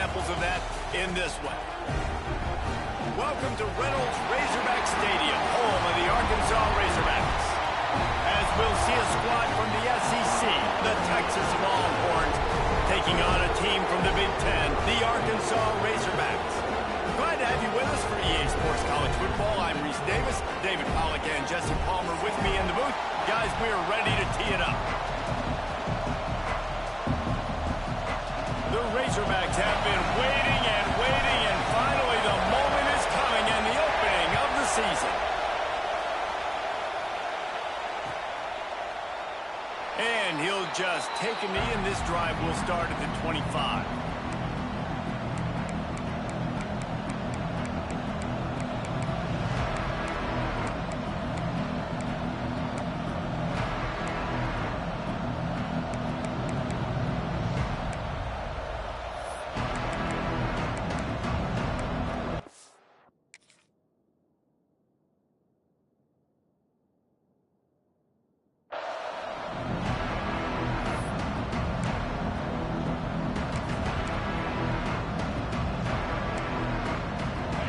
examples of that in this one. Welcome to Reynolds Razorback Stadium, home of the Arkansas Razorbacks. As we'll see a squad from the SEC, the Texas Longhorns, taking on a team from the Big Ten, the Arkansas Razorbacks. Glad to have you with us for EA Sports College Football. I'm Reese Davis, David Pollack and Jesse Palmer with me in the booth. Guys, we are ready to tee it up. The Razorbacks have been waiting and waiting, and finally the moment is coming and the opening of the season. And he'll just take a knee, and this drive will start at the 25.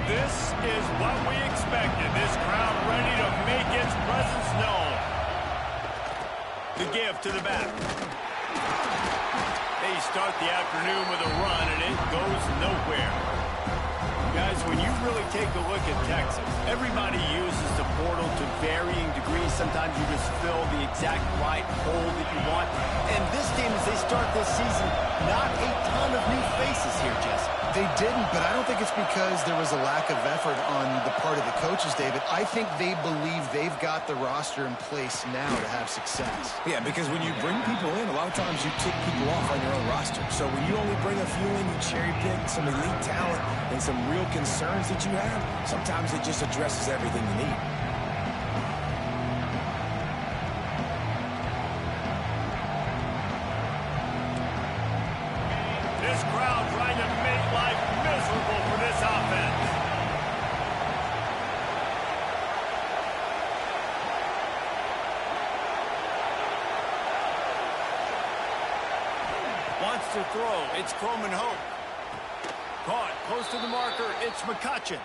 This is what we expected. This crowd ready to make its presence known. The give to the back. They start the afternoon with a run, and it goes nowhere. Guys, when you really take a look at Texas, everybody uses the portal to varying degrees. Sometimes you just fill the exact right hole that you want. And this team, as they start this season, not a ton of new faces here, Jesse. They didn't, but I don't think it's because there was a lack of effort on the part of the coaches, David. I think they believe they've got the roster in place now to have success. Yeah, because when you bring people in, a lot of times you take people off on your own roster. So when you only bring a few in, you cherry pick some elite talent and some real concerns that you have, sometimes it just addresses everything you need. This crowd trying to make life miserable for this offense. Wants to throw. It's Croman Hope. Caught close to the marker. It's McCutcheon.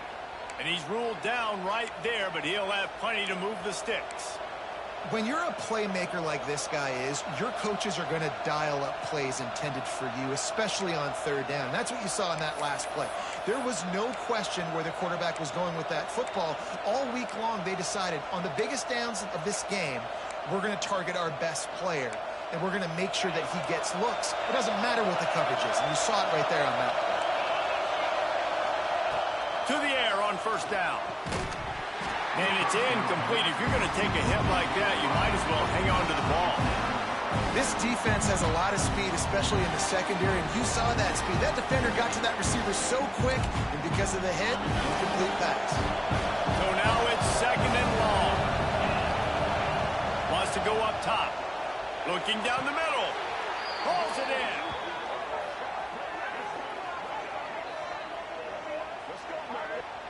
And he's ruled down right there, but he'll have plenty to move the sticks. When you're a playmaker like this guy is, your coaches are going to dial up plays intended for you, especially on third down. That's what you saw in that last play. There was no question where the quarterback was going with that football. All week long, they decided on the biggest downs of this game, we're going to target our best player, and we're going to make sure that he gets looks. It doesn't matter what the coverage is, and you saw it right there on that play. To the air on first down. And it's incomplete. If you're going to take a hit like that, you might as well hang on to the ball. This defense has a lot of speed, especially in the secondary, and you saw that speed. That defender got to that receiver so quick, and because of the hit, incomplete pass. So now it's second and long. Wants to go up top. Looking down the middle. Pulls it in.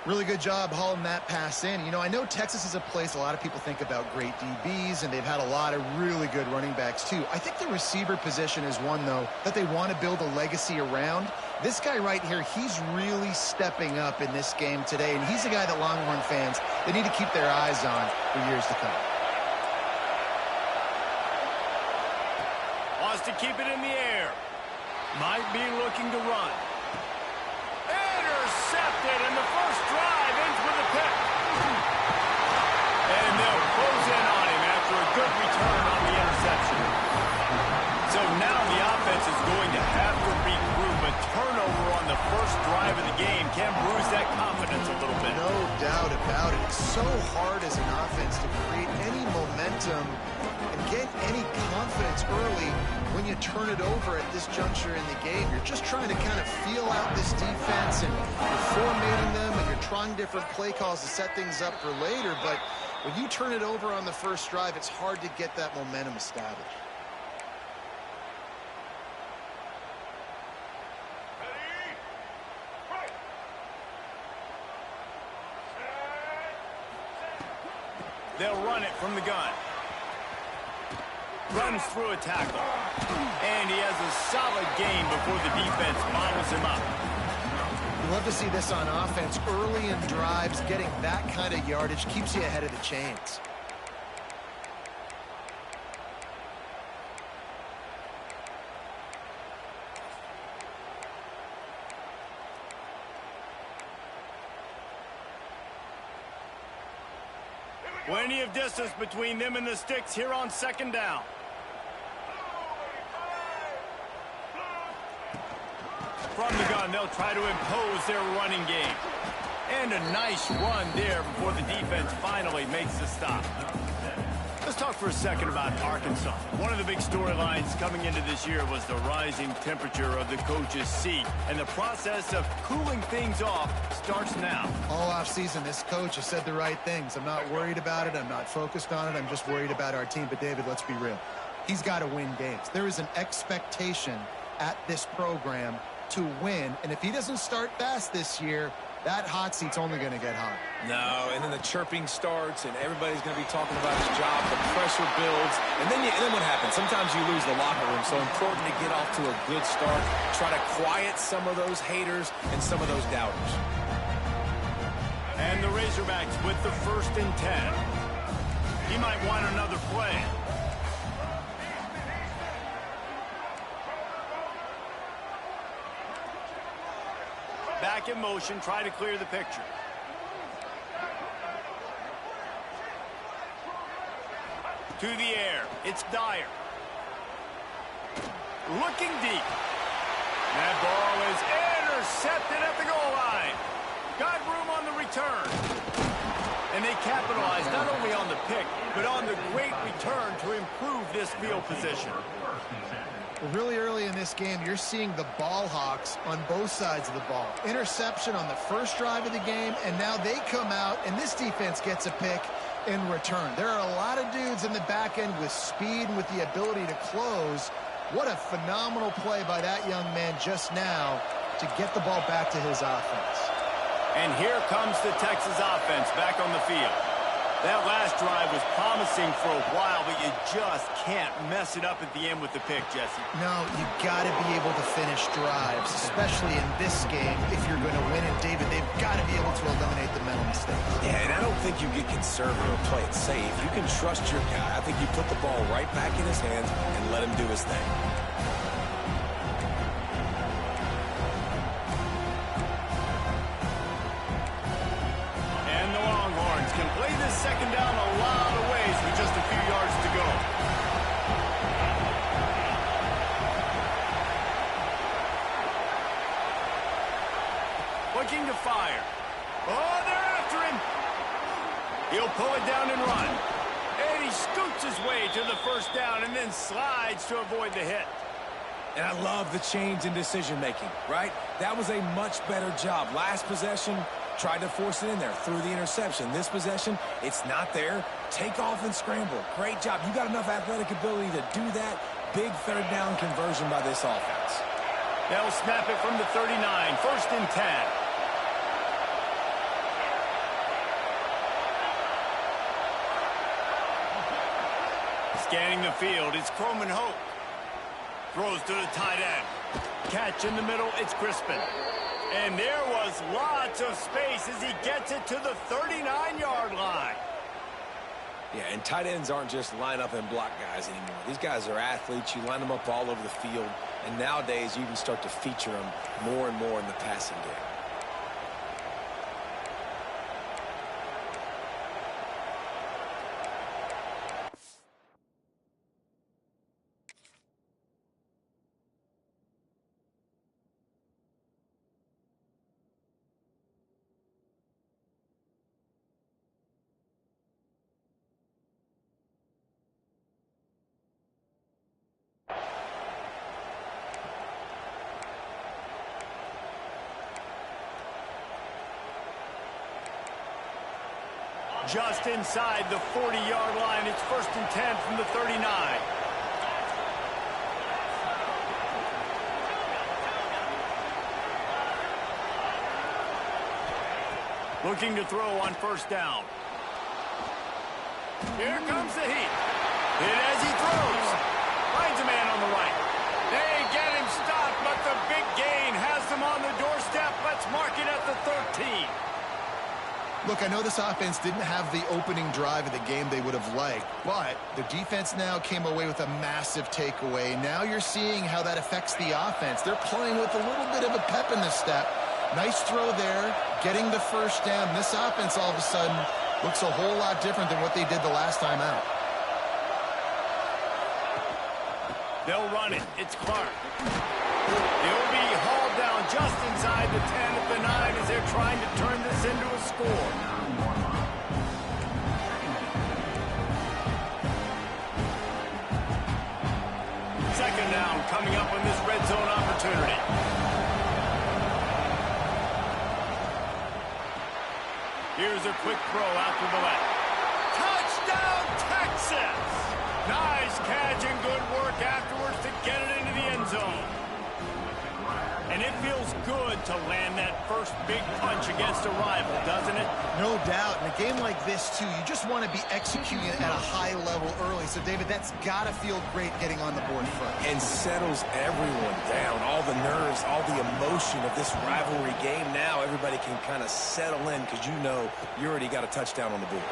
Really good job hauling that pass in. You know, I know Texas is a place a lot of people think about great DBs, and they've had a lot of really good running backs too. I think the receiver position is one, though, that they want to build a legacy around. This guy right here, he's really stepping up in this game today, and he's a guy that Longhorn fans, they need to keep their eyes on for years to come. Wants to keep it in the air. Might be looking to run. Intercepted, and the first drive ends with a pick. And they'll close in on him after a good return on the interception. So now the offense is going to have to regroup. A turnover on the first drive of the game can bruise that confidence a little bit. No doubt about it. It's so hard as an offense to create any momentum and get any confidence early when you turn it over at this juncture in the game. You're just trying to kind of feel out this defense, and you're formatting them, and you're trying different play calls to set things up for later. But when you turn it over on the first drive, it's hard to get that momentum established. They'll run it from the gun. Runs through a tackle. And he has a solid gain before the defense bottles him up. You love to see this on offense. Early in drives, getting that kind of yardage keeps you ahead of the chains. Plenty of distance between them and the sticks here on second down. From the gun, they'll try to impose their running game. And a nice run there before the defense finally makes the stop. Let's talk for a second about Arkansas. One of the big storylines coming into this year was the rising temperature of the coach's seat. And the process of cooling things off starts now. All offseason, this coach has said the right things. I'm not worried about it. I'm not focused on it. I'm just worried about our team. But, David, let's be real. He's got to win games. There is an expectation at this program to win. And if he doesn't start fast this year, that hot seat's only going to get hot. No, and then the chirping starts, and everybody's going to be talking about his job. The pressure builds, and then what happens? Sometimes you lose the locker room, so important to get off to a good start. Try to quiet some of those haters and some of those doubters. And the Razorbacks with the 1st and 10. He might want another play. Back in motion, try to clear the picture. To the air, it's Dyer. Looking deep. That ball is intercepted at the goal line. Got room on the return. And they capitalized not only on the pick, but on the great return to improve this field position. Well, really early in this game, you're seeing the ball hawks on both sides of the ball. Interception on the first drive of the game, and now they come out, and this defense gets a pick in return. There are a lot of dudes in the back end with speed and with the ability to close. What a phenomenal play by that young man just now to get the ball back to his offense. And here comes the Texas offense back on the field. That last drive was promising for a while, but you just can't mess it up at the end with the pick, Jesse. No, you got to be able to finish drives, especially in this game. If you're going to win it, David, they've got to be able to eliminate the mental mistakes. Yeah, and I don't think you get conservative or play it safe. You can trust your guy. I think you put the ball right back in his hands and let him do his thing. Second down a lot of ways with just a few yards to go. Looking to fire. Oh, they're after him. He'll pull it down and run. And he scoots his way to the 1st down and then slides to avoid the hit. And I love the change in decision-making, right? That was a much better job. Last possession, tried to force it in there through the interception. This possession, it's not there. Take off and scramble. Great job. You got enough athletic ability to do that. Big 3rd down conversion by this offense. They'll snap it from the 39. 1st and 10. Scanning the field, it's Croman Hope. Throws to the tight end. Catch in the middle, it's Crispin. And there was lots of space as he gets it to the 39-yard line. Yeah, and tight ends aren't just line up and block guys anymore. These guys are athletes. You line them up all over the field. And nowadays, you can start to feature them more and more in the passing game. Just inside the 40-yard line. It's 1st and 10 from the 39. Looking to throw on 1st down. Here comes the heat. And as he throws, finds a man on the right. They get him stopped, but the big gain has them on the doorstep. Let's mark it at the 13. Look, I know this offense didn't have the opening drive of the game they would have liked, but the defense now came away with a massive takeaway. Now you're seeing how that affects the offense. They're playing with a little bit of a pep in the step. Nice throw there, getting the first down. This offense all of a sudden looks a whole lot different than what they did the last time out. They'll run it. It's Clark. They'll be hauled down just inside the 10 at the 9 as they're trying to turn this into a score. Second down coming up on this red zone opportunity. Here's a quick throw out to the left. Touchdown, Texas! Nice catch and good work afterwards to get it into the end zone. And it feels good to land that first big punch against a rival, doesn't it? No doubt. In a game like this, too, you just want to be executing at a high level early. So, David, that's got to feel great getting on the board first. And settles everyone down. All the nerves, all the emotion of this rivalry game. Now everybody can kind of settle in because you know you already got a touchdown on the board.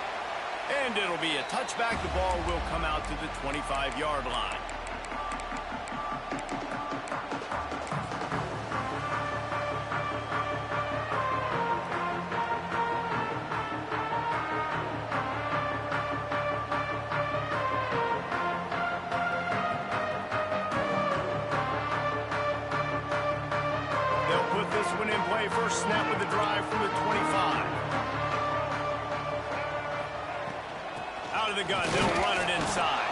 And it'll be a touchback. The ball will come out to the 25-yard line. They'll put this one in play. First snap of the drive from the 25. Out of the gun, they'll run it inside.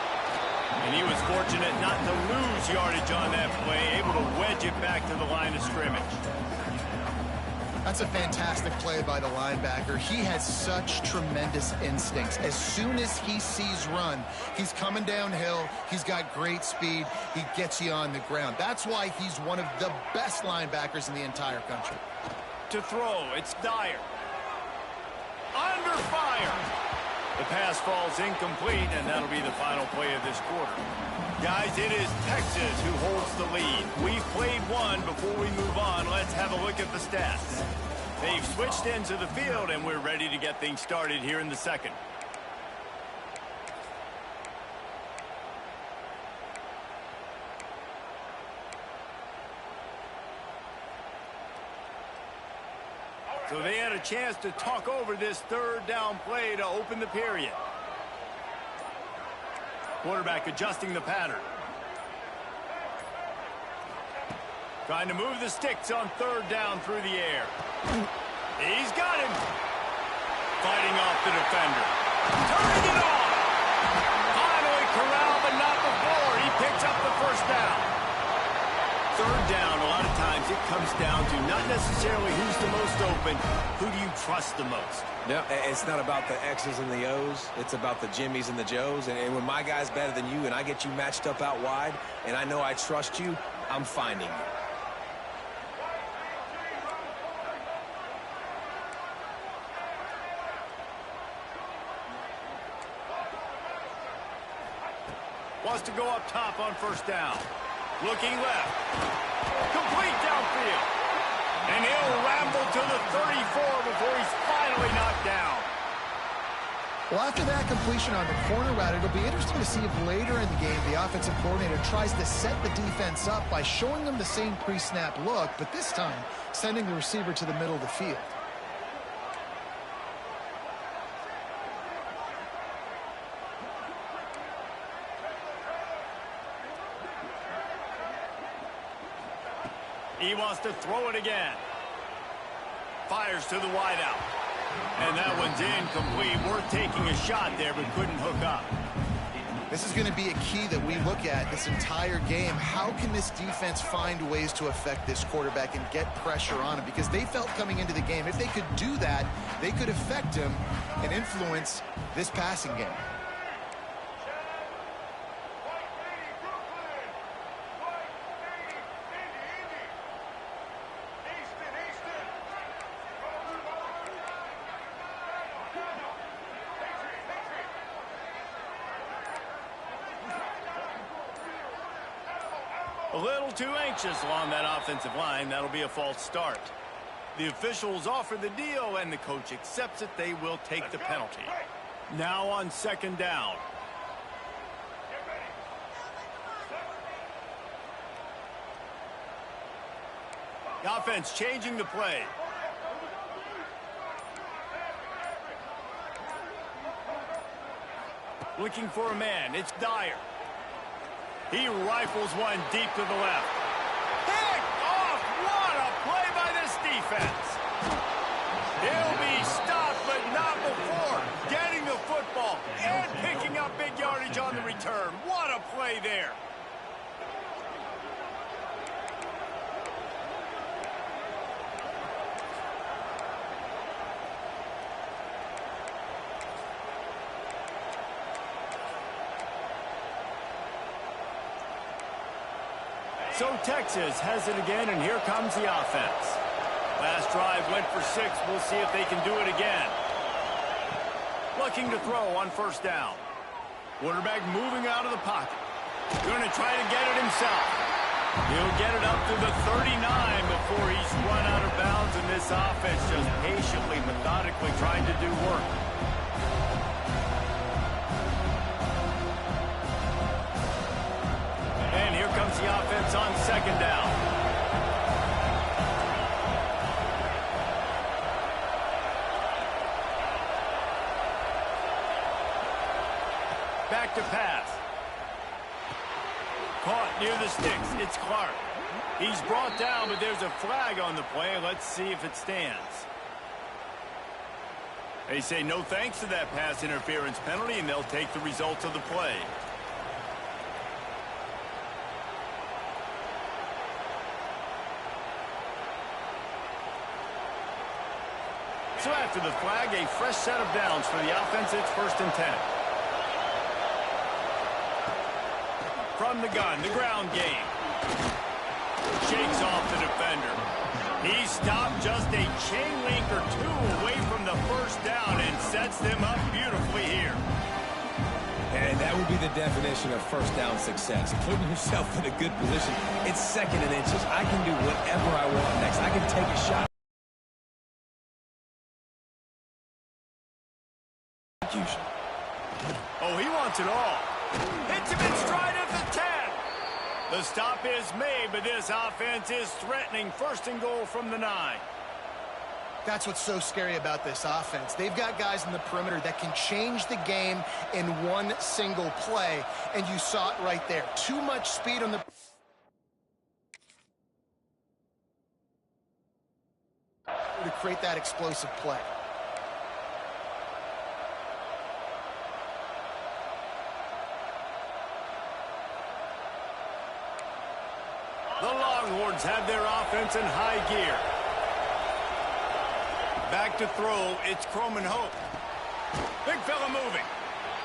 And he was fortunate not to lose yardage on that play, able to wedge it back to the line of scrimmage. That's a fantastic play by the linebacker. He has such tremendous instincts. As soon as he sees run, he's coming downhill. He's got great speed. He gets you on the ground. That's why he's one of the best linebackers in the entire country. To throw, it's Dyer. Under fire. The pass falls incomplete, and that'll be the final play of this quarter. Guys, it is Texas who holds the lead. We've played one. Before we move on, let's have a look at the stats. They've switched into the field, and we're ready to get things started here in the second. So they had a chance to talk over this third down play to open the period. Quarterback adjusting the pattern. Trying to move the sticks on third down through the air. He's got him. Fighting off the defender. Turning it on. Finally corralled, but not before. He picks up the first down. Third down, a lot of times it comes down to not necessarily who's the most open, who do you trust the most? No, it's not about the X's and the O's. It's about the Jimmys and the Joes. And when my guy's better than you and I get you matched up out wide and I know I trust you, I'm finding you. Wants to go up top on first down. Looking left. Complete downfield. And he'll ramble to the 34 before he's finally knocked down. Well, after that completion on the corner route, it'll be interesting to see if later in the game the offensive coordinator tries to set the defense up by showing them the same pre-snap look, but this time sending the receiver to the middle of the field. He wants to throw it again. Fires to the wideout. And that one's incomplete. Worth taking a shot there, but couldn't hook up. This is going to be a key that we look at this entire game. How can this defense find ways to affect this quarterback and get pressure on him? Because they felt coming into the game, if they could do that, they could affect him and influence this passing game. A little too anxious along that offensive line. That'll be a false start. The officials offer the deal, and the coach accepts it. They will take the penalty. Now on second down. The offense changing the play. Looking for a man. It's Dyer. He rifles one deep to the left. Picked off! What a play by this defense. He'll be stopped, but not before getting the football and picking up big yardage on the return. What a play there. So Texas has it again, and here comes the offense. Last drive went for 6. We'll see if they can do it again. Looking to throw on first down. Quarterback moving out of the pocket. Going to try to get it himself. He'll get it up to the 39 before he's run out of bounds, and this offense just patiently, methodically trying to do work. And here comes the offense on second down. Back to pass. Caught near the sticks. It's Clark. He's brought down, but there's a flag on the play. Let's see if it stands. They say no thanks to that pass interference penalty, and they'll take the results of the play. So after the flag, a fresh set of downs for the offense. It's 1st and 10. From the gun, the ground game. Shakes off the defender. He stopped just a chain link or 2 away from the first down and sets them up beautifully here. And that would be the definition of first down success. Putting yourself in a good position. It's 2nd and inches. I can do whatever I want next. I can take a shot. Oh, he wants it all. Hits him in stride at the 10. The stop is made, but this offense is threatening 1st and goal from the 9. That's what's so scary about this offense. They've got guys in the perimeter that can change the game in one single play, and you saw it right there. Too much speed on the... to create that explosive play. The Longhorns have their offense in high gear. Back to throw, it's Croman Hope. Big fella moving.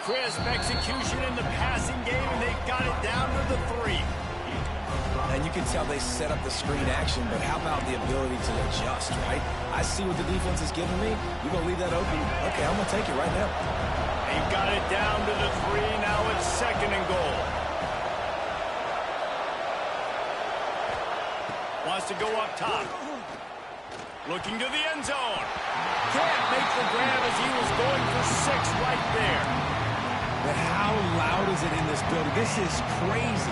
Crisp execution in the passing game, and they got it down to the 3. And you can tell they set up the screen action, but how about the ability to adjust, right? I see what the defense is giving me. You're going to leave that open? Okay, I'm going to take it right now. They've got it down to the 3. Now it's 2nd and goal. Wants to go up top. Looking to the end zone. Can't make the grab as he was going for 6 right there. But how loud is it in this building? This is crazy.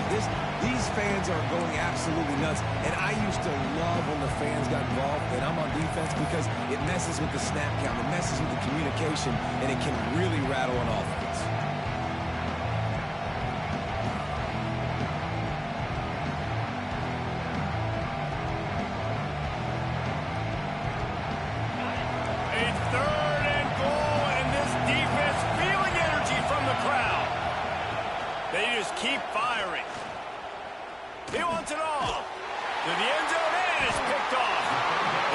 These fans are going absolutely nuts. And I used to love when the fans got involved and I'm on defense because it messes with the snap count. It messes with the communication, and it can really rattle an offense. Keep firing. He wants it all. To the end zone, and it's picked off.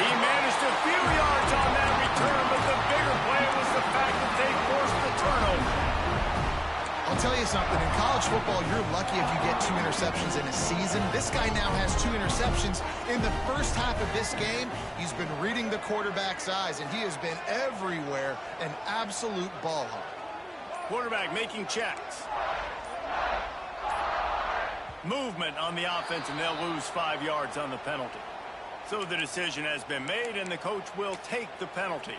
He managed a few yards on that return, but the bigger play was the fact that they forced the turnover. I'll tell you something. In college football, you're lucky if you get 2 interceptions in a season. This guy now has 2 interceptions. In the first half of this game, he's been reading the quarterback's eyes, and he has been everywhere, an absolute ball hawk. Quarterback making checks. Movement on the offense, and they'll lose 5 yards on the penalty. So the decision has been made, and the coach will take the penalty.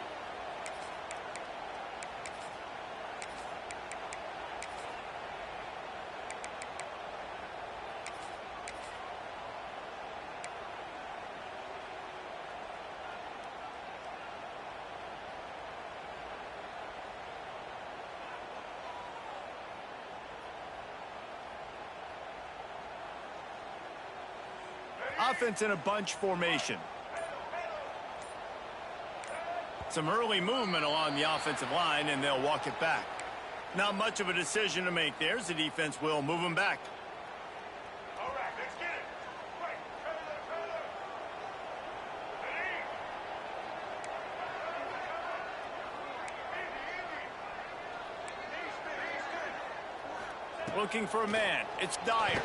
Offense in a bunch formation. Some early movement along the offensive line, and they'll walk it back. Not much of a decision to make there, as the defense will move them back. All right, let's get it. Right. Looking for a man. It's Dyer.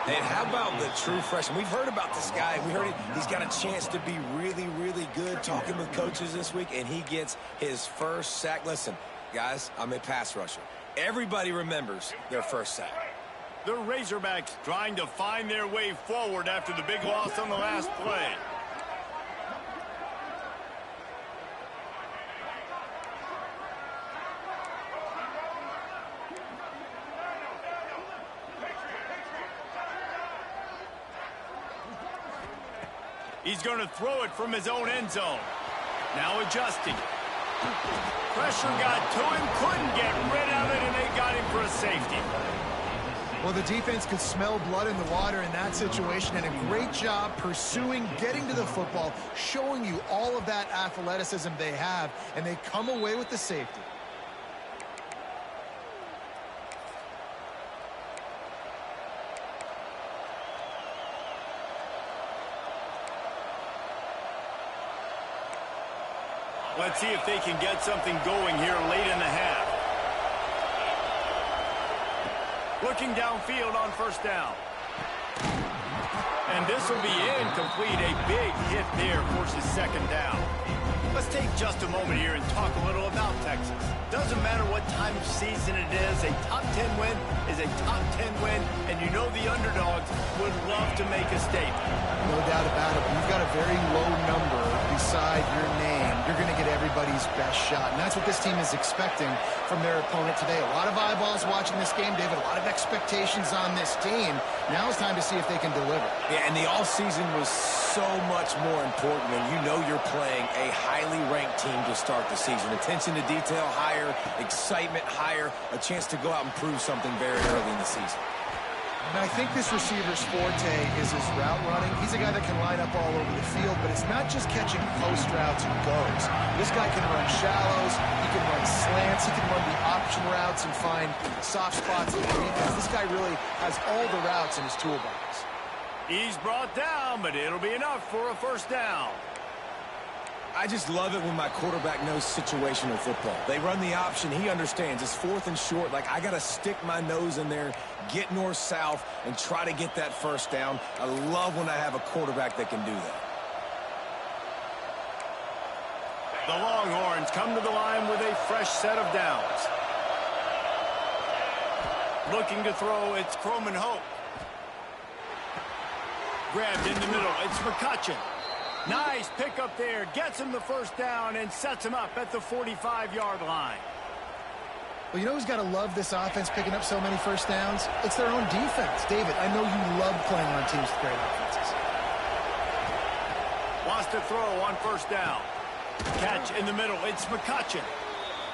And how about the true freshman? We've heard about this guy. We heard he's got a chance to be really, really good, talking with coaches this week, and he gets his first sack. Listen, guys, I'm a pass rusher. Everybody remembers their first sack. The Razorbacks trying to find their way forward after the big loss on the last play. He's going to throw it from his own end zone. Now adjusting. Pressure got to him, couldn't get rid of it, and they got him for a safety. Well, the defense could smell blood in the water in that situation, and a great job pursuing, getting to the football, showing you all of that athleticism they have, and they come away with the safety. Let's see if they can get something going here late in the half. Looking downfield on first down. And this will be incomplete. A big hit there forces second down. Let's take just a moment here and talk a little about Texas. Doesn't matter what time of season it is, a top 10 win is a top 10 win, and you know the underdogs would love to make a statement. No doubt about it. You've got a very low number beside your name. You're going to get everybody's best shot, and that's what this team is expecting from their opponent today. A lot of eyeballs watching this game, David. A lot of expectations on this team. Now it's time to see if they can deliver. Yeah, and the offseason was so much more important when you know you're playing a highly ranked team to start the season. Attention to detail higher, excitement higher, a chance to go out and prove something very early in the season. And I think this receiver's forte is his route running. He's a guy that can line up all over the field, but it's not just catching post routes and goes. This guy can run shallows, he can run slants, he can run the option routes and find soft spots in the defense. This guy really has all the routes in his toolbox. He's brought down, but it'll be enough for a first down. I just love it when my quarterback knows situational football. They run the option. He understands. It's fourth and short. Like, I got to stick my nose in there, get north-south, and try to get that first down. I love when I have a quarterback that can do that. The Longhorns come to the line with a fresh set of downs. Looking to throw, it's Croman Hope. Grabbed in the middle, it's McCutcheon. Nice pickup there, gets him the first down and sets him up at the 45-yard line. Well, you know who's got to love this offense picking up so many first downs? It's their own defense. David, I know you love playing on teams with great offenses. Wants to throw on first down. Catch in the middle, it's McCutcheon.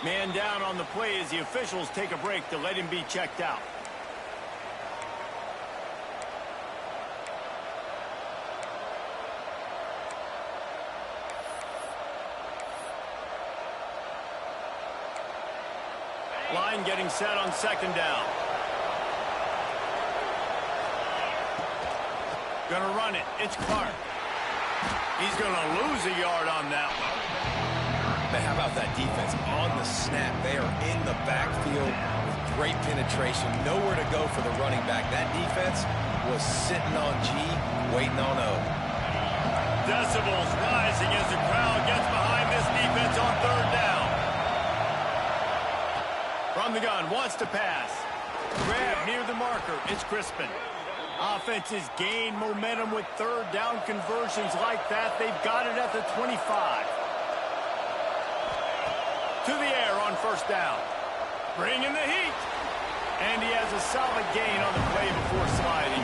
Man down on the play as the officials take a break to let him be checked out. Line getting set on second down. Gonna run it. It's Clark. He's gonna lose a yard on that one. But how about that defense? On the snap, they are in the backfield with great penetration. Nowhere to go for the running back. That defense was sitting on G, waiting on O. Decibels rising as the crowd gets behind this defense on third down. From the gun, wants to pass. Grab near the marker. It's Crispin. Offenses gain momentum with third down conversions like that. They've got it at the 25. To the air on first down. Bringing the heat. And he has a solid gain on the play before sliding.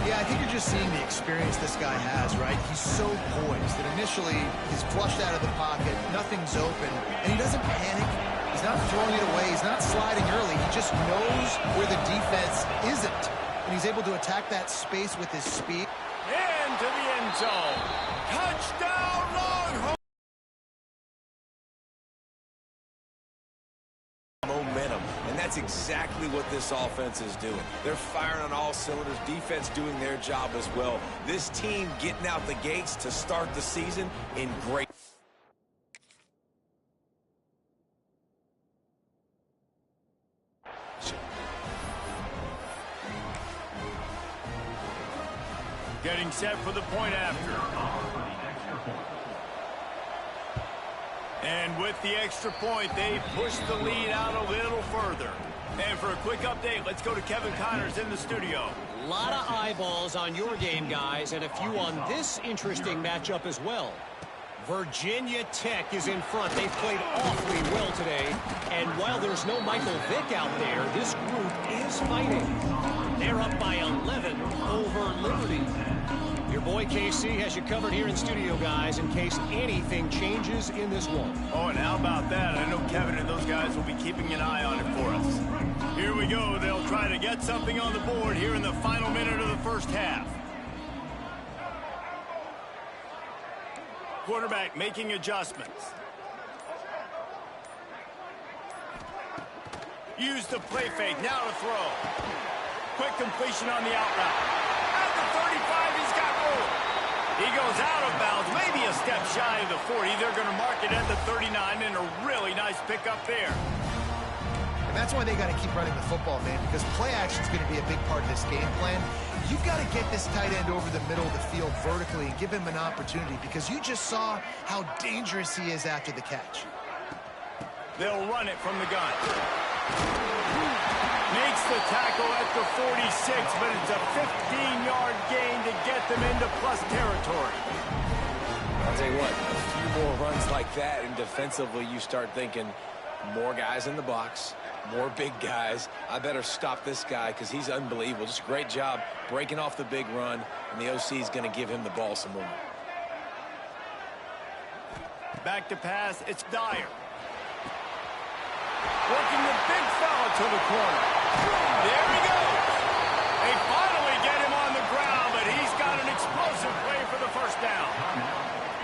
Yeah, I think you're just seeing the experience this guy has, right? He's so poised that initially he's flushed out of the pocket, nothing's open, and he doesn't panic. He's not throwing it away. He's not sliding early. He just knows where the defense isn't. And he's able to attack that space with his speed. Into the end zone. Touchdown, Longhorns! Momentum, and that's exactly what this offense is doing. They're firing on all cylinders, defense doing their job as well. This team getting out the gates to start the season in great. Getting set for the point after. And with the extra point, they push the lead out a little further. And for a quick update, let's go to Kevin Connors in the studio. A lot of eyeballs on your game, guys, and a few on this interesting matchup as well. Virginia Tech is in front. They've played awfully well today. And while there's no Michael Vick out there, this group is fighting. They're up by 11 over Liberty. Your boy KC has you covered here in studio, guys, in case anything changes in this one. Oh, and how about that? I know Kevin and those guys will be keeping an eye on it for us. Here we go. They'll try to get something on the board here in the final minute of the first half. Quarterback making adjustments. Use the play fake. Now to throw. Quick completion on the out route. At the 35, he's got room. He goes out of bounds, maybe a step shy of the 40. They're going to mark it at the 39, and a really nice pickup there. And that's why they got to keep running the football, man, because play action is going to be a big part of this game plan. You've got to get this tight end over the middle of the field vertically and give him an opportunity, because you just saw how dangerous he is after the catch. They'll run it from the gun. Makes the tackle at the 46, but it's a 15-yard gain to get them into plus territory. I'll tell you what, a few more runs like that, and defensively you start thinking more guys in the box, more big guys. I better stop this guy because he's unbelievable. Just a great job breaking off the big run, and the OC is going to give him the ball some more. Back to pass, it's Dyer. Working the big fella to the corner. There he goes. They finally get him on the ground, but he's got an explosive play for the first down.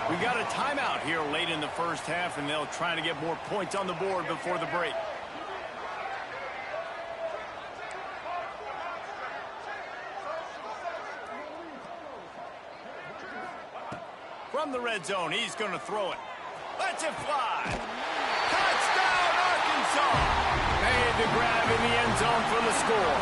We got a timeout here late in the first half, and they'll try to get more points on the board before the break. From the red zone, he's going to throw it. Lets it fly. Touchdown, Arkansas. Made the grab in the end zone for the score.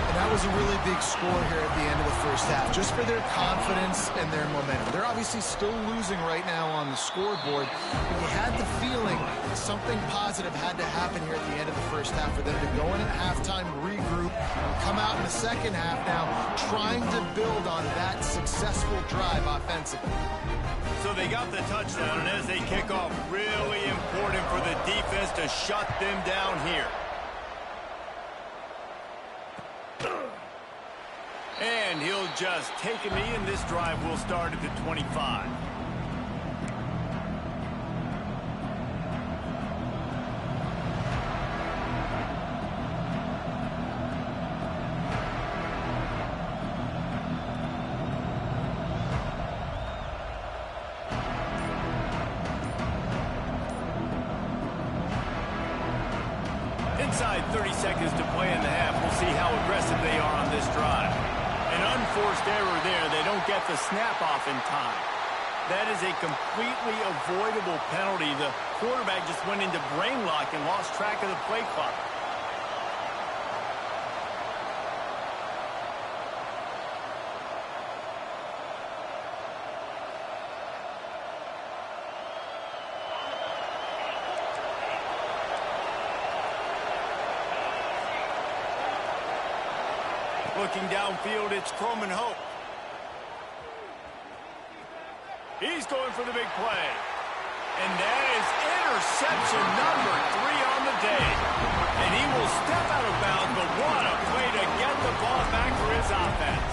And that was a really big score here at the end of the first half, just for their confidence and their momentum. They're obviously still losing right now on the scoreboard, but you had the feeling that something positive had to happen here at the end of the first half for them to go in at halftime, regroup, and come out in the second half now trying to build on that successful drive offensively. So they got the touchdown, and as they kick off, really important for the defense to shut them down here. And he'll just take a knee, and this drive will start at the 25. Inside 30 seconds to play in the half. We'll see how aggressive they are on this drive. An unforced error there. They don't get the snap off in time. That is a completely avoidable penalty. The quarterback just went into brain lock and lost track of the play clock. Looking downfield, it's Croman Hope. He's going for the big play. And that is interception number 3 on the day. And he will step out of bounds, but what a play to get the ball back for his offense.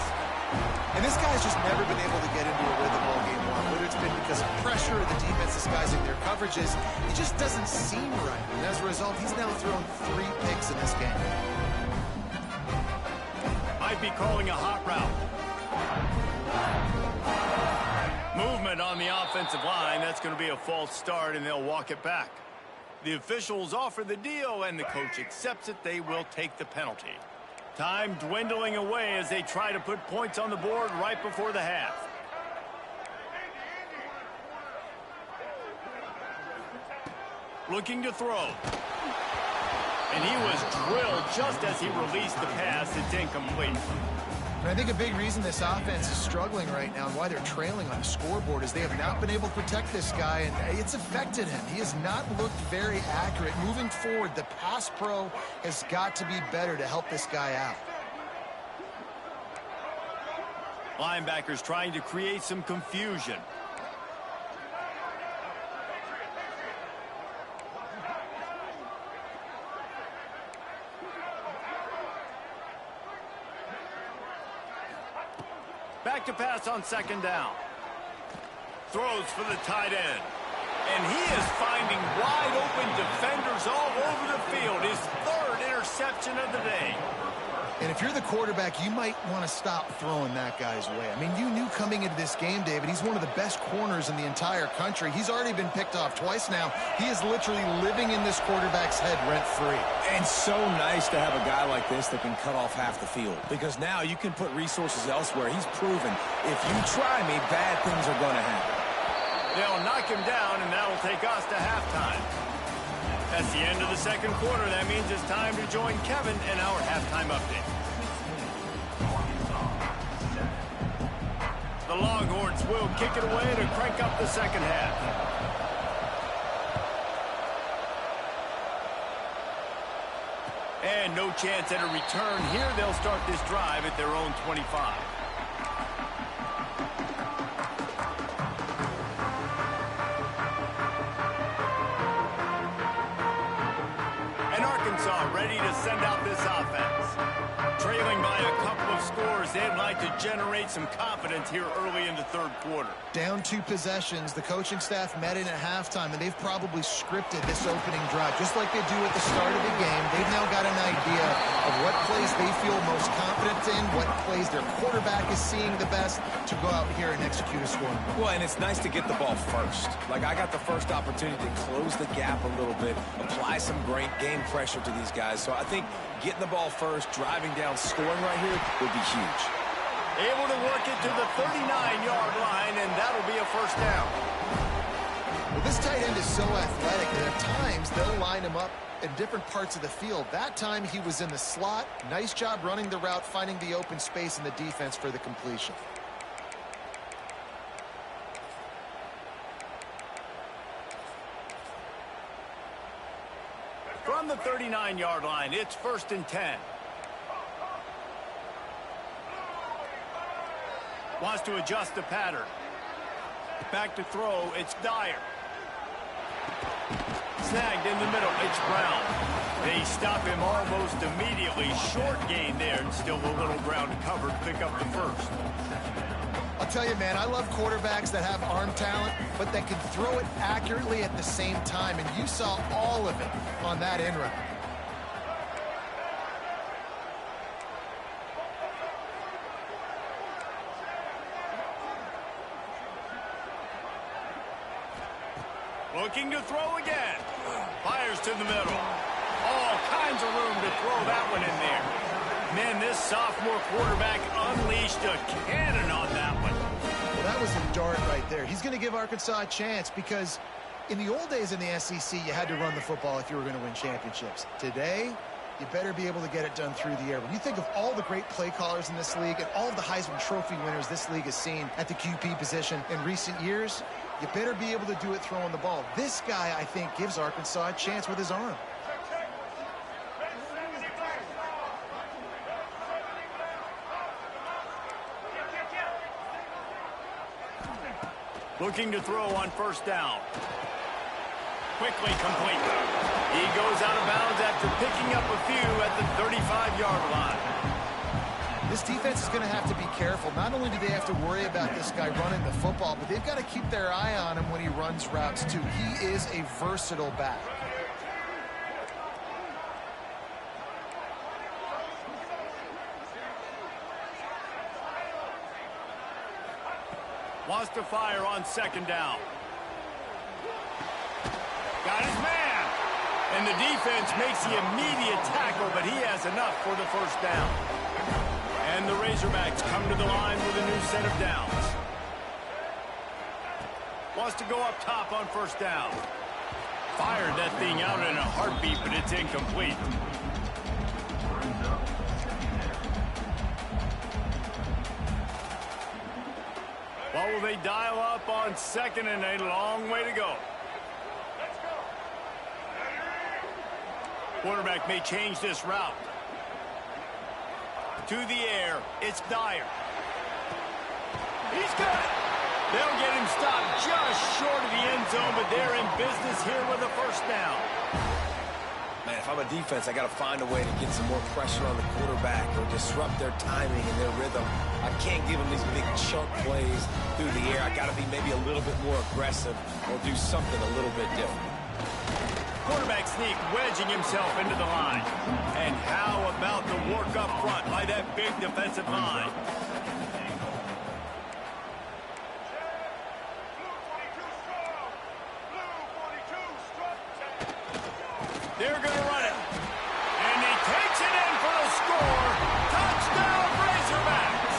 And this guy's just never been able to get into a rhythm all game long, whether it's been because of pressure or the defense disguising their coverages. It just doesn't seem right. And as a result, he's now thrown 3 picks in this game. Might be calling a hot route. Movement on the offensive line. That's going to be a false start, and they'll walk it back. The officials offer the deal, and the coach accepts it. They will take the penalty. Time dwindling away as they try to put points on the board right before the half. Looking to throw. And he was drilled just as he released the pass. It's incomplete. And I think a big reason this offense is struggling right now and why they're trailing on the scoreboard is they have not been able to protect this guy, and it's affected him. He has not looked very accurate. Moving forward, the pass pro has got to be better to help this guy out. Linebackers trying to create some confusion. Back to pass on second down. Throws for the tight end. And he is finding wide open defenders all over the field. His 3rd interception of the day. And if you're the quarterback, you might want to stop throwing that guy's way. I mean, you knew coming into this game, David, he's one of the best corners in the entire country. He's already been picked off twice now. He is literally living in this quarterback's head rent-free. And so nice to have a guy like this that can cut off half the field, because now you can put resources elsewhere. He's proven if you try me, bad things are going to happen. They'll knock him down, and that'll take us to halftime. That's the end of the second quarter. That means it's time to join Kevin in our halftime update. The Longhorns will kick it away to crank up the second half. And no chance at a return here. They'll start this drive at their own 25. Ready to send out this offense. Trailing by a couple of scores, they'd like to generate some confidence here early in the third quarter. Down 2 possessions, the coaching staff met in at halftime, and they've probably scripted this opening drive. Just like they do at the start of the game, they've now got an idea of what plays they feel most confident in, what plays their quarterback is seeing the best to go out here and execute a scoring. Well, and it's nice to get the ball first. Like, I got the first opportunity to close the gap a little bit, apply some great game pressure to these guys. So I think getting the ball first, driving down, scoring right here would be huge. Able to work it to the 39-yard line, and that'll be a first down. Well, this tight end is so athletic that at times they'll line him up in different parts of the field. That time he was in the slot. Nice job running the route, finding the open space in the defense for the completion. From the 39-yard line, it's 1st and 10. Wants to adjust the pattern. Back to throw, it's Dyer. Snagged in the middle, it's Brown. They stop him almost immediately. Short gain there, and still a little ground to cover to pick up the first. I'll tell you, man, I love quarterbacks that have arm talent, but that can throw it accurately at the same time, and you saw all of it on that in route. Looking to throw again. Fires to the middle. All kinds of room to throw that one in there. Man, this sophomore quarterback unleashed a cannon on that one. Well, that was a dart right there. He's going to give Arkansas a chance because in the old days in the SEC, you had to run the football if you were going to win championships. Today, you better be able to get it done through the air. When you think of all the great play callers in this league and all of the Heisman Trophy winners this league has seen at the QB position in recent years, you better be able to do it throwing the ball. This guy, I think, gives Arkansas a chance with his arm. Looking to throw on first down. Quickly complete. He goes out of bounds after picking up a few at the 35-yard line. This defense is going to have to be careful. Not only do they have to worry about this guy running the football, but they've got to keep their eye on him when he runs routes, too. He is a versatile back. Wants to fire on second down. Got his man. And the defense makes the immediate tackle, but he has enough for the first down. And the Razorbacks come to the line with a new set of downs. Wants to go up top on first down. Fired that thing out in a heartbeat, but it's incomplete. What will they dial up on second and a long way to go? Quarterback may change this route. To the air, it's Dyer. He's got it. They'll get him stopped just short of the end zone, but they're in business here with a first down. Man, if I'm a defense, I got to find a way to get some more pressure on the quarterback or disrupt their timing and their rhythm. I can't give them these big chunk plays through the air. I got to be maybe a little bit more aggressive or do something a little bit different. Quarterback sneak wedging himself into the line. And how about the work up front by that big defensive line? They're going to run it. And he takes it in for the score. Touchdown, Razorbacks.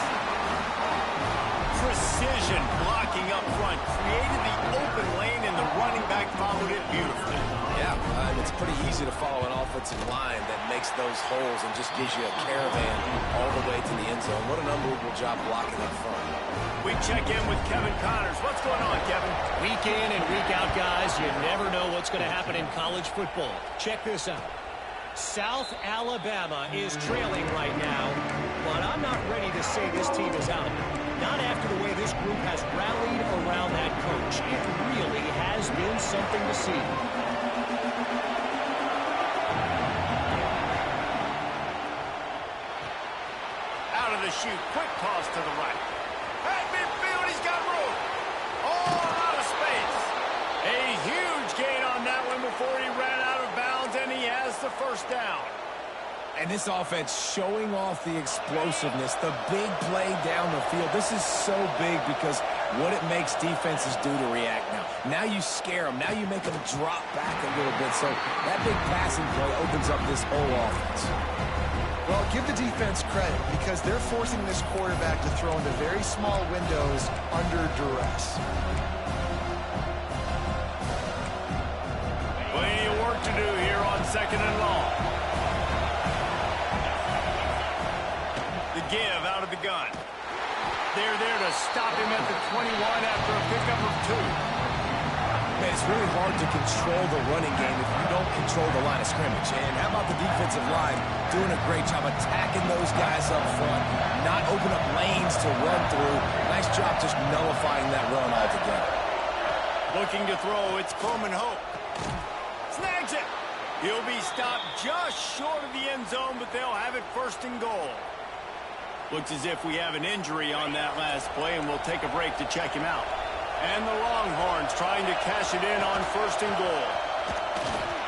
Precision blocking up front. Created the open lane, and the running back followed it beautifully. Yeah, it's pretty easy to follow an offensive line that makes those holes and just gives you a caravan all the way to the end zone. What an unbelievable job blocking up front. We check in with Kevin Connors. What's going on, Kevin? Week in and week out, guys, you never know what's going to happen in college football. Check this out. South Alabama is trailing right now, but I'm not ready to say this team is out. Not after the way this group has rallied around that coach. It really has been something to see. Out of the chute, quick toss to the right. At midfield, he's got room. All out of space. A huge gain on that one before he ran out of bounds, and he has the first down. And this offense showing off the explosiveness, the big play down the field. This is so big because what it makes defenses do to react now. Now you scare them. Now you make them drop back a little bit. So that big passing play opens up this whole offense. Well, give the defense credit because they're forcing this quarterback to throw into very small windows under duress. Plenty of work to do here on second and long. The give out of the gun. They're there to stop him at the 21 after a pickup of 2. Man, it's really hard to control the running game if you don't control the line of scrimmage. And how about the defensive line doing a great job attacking those guys up front, not open up lanes to run through. Nice job just nullifying that run altogether. Looking to throw, it's Coleman Hope. Snags it. He'll be stopped just short of the end zone, but they'll have it first and goal. Looks as if we have an injury on that last play, and we'll take a break to check him out. And the Longhorns trying to cash it in on first and goal.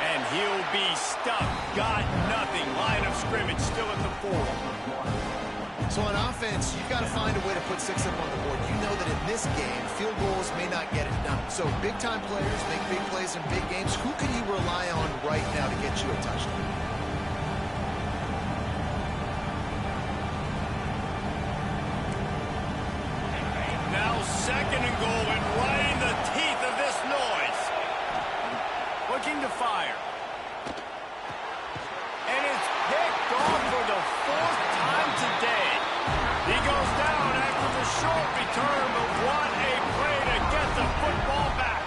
And he'll be stuck. Got nothing. Line of scrimmage still at the 4. So on offense, you've got to find a way to put 6 up on the board. You know that in this game, field goals may not get it done. So big-time players make big plays in big games. Who can he rely on right now to get you a touchdown? Second and goal, and right in the teeth of this noise. Looking to fire. And it's picked off for the 4th time today. He goes down after the short return, but what a play to get the football back.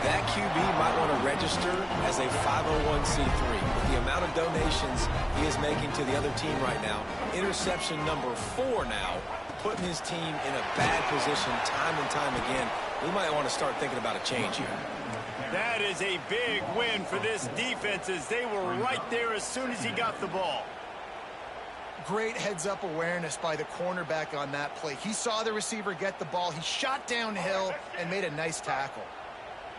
That QB might want to register as a 501c3. With the amount of donations he is making to the other team right now, interception number 4 now. putting his team in a bad position time and time again. We might want to start thinking about a change here. That is a big win for this defense as they were right there as soon as he got the ball. Great heads-up awareness by the cornerback on that play. He saw the receiver get the ball. He shot downhill and made a nice tackle.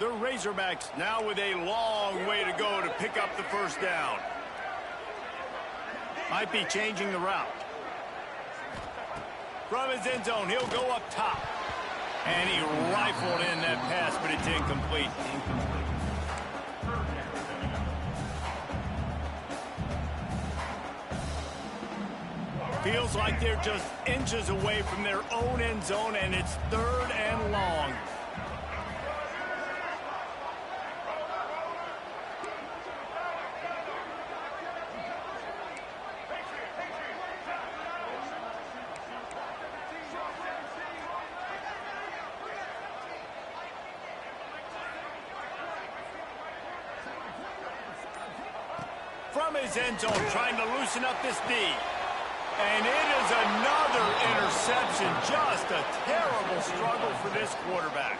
The Razorbacks now with a long way to go to pick up the first down. Might be changing the route. From his end zone, he'll go up top. And he rifled in that pass, but it's incomplete. Feels like they're just inches away from their own end zone, and it's 3rd and long. From his end zone, trying to loosen up this D. And it is another interception. Just a terrible struggle for this quarterback.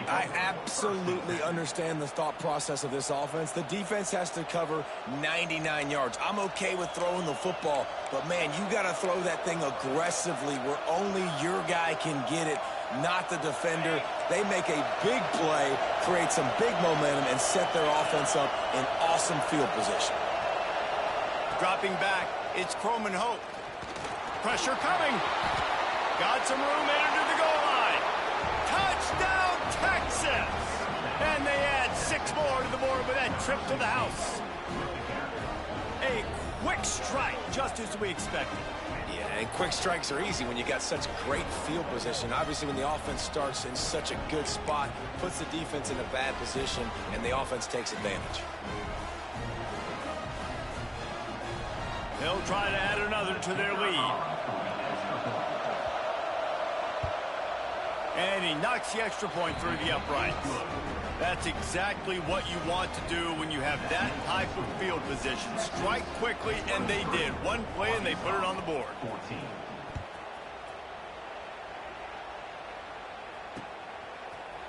I absolutely understand the thought process of this offense. The defense has to cover 99 yards. I'm okay with throwing the football, but, man, you got to throw that thing aggressively where only your guy can get it, not the defender. They make a big play, create some big momentum, and set their offense up in awesome field position. Dropping back, it's Croman Hope. Pressure coming. Got some room into the goal line. Touchdown, Texas! And they add 6 more to the board with that trip to the house. A quick strike, just as we expected. Yeah, and quick strikes are easy when you got such great field position. Obviously, when the offense starts in such a good spot, puts the defense in a bad position, and the offense takes advantage. They'll try to add another to their lead. And he knocks the extra point through the uprights. That's exactly what you want to do when you have that type of field position. Strike quickly, and they did. One play, and they put it on the board.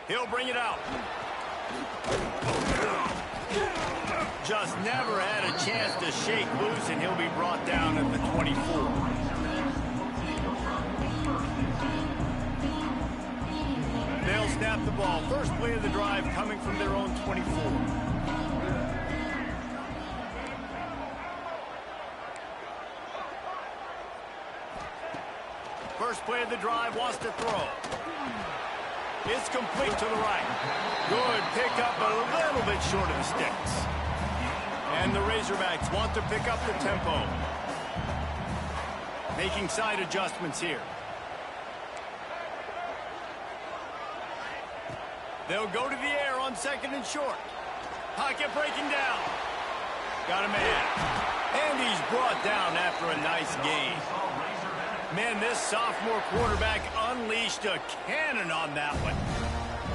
He'll bring it out. Just never had a chance to shake loose, and he'll be brought down at the 24. They'll snap the ball. First play of the drive coming from their own 24. First play of the drive, wants to throw. It's complete to the right. Good pickup, a little bit short of the sticks. And the Razorbacks want to pick up the tempo. Making side adjustments here. They'll go to the air on 2nd and short. Pocket breaking down. Got a man. And he's brought down after a nice gain. Man, this sophomore quarterback unleashed a cannon on that one.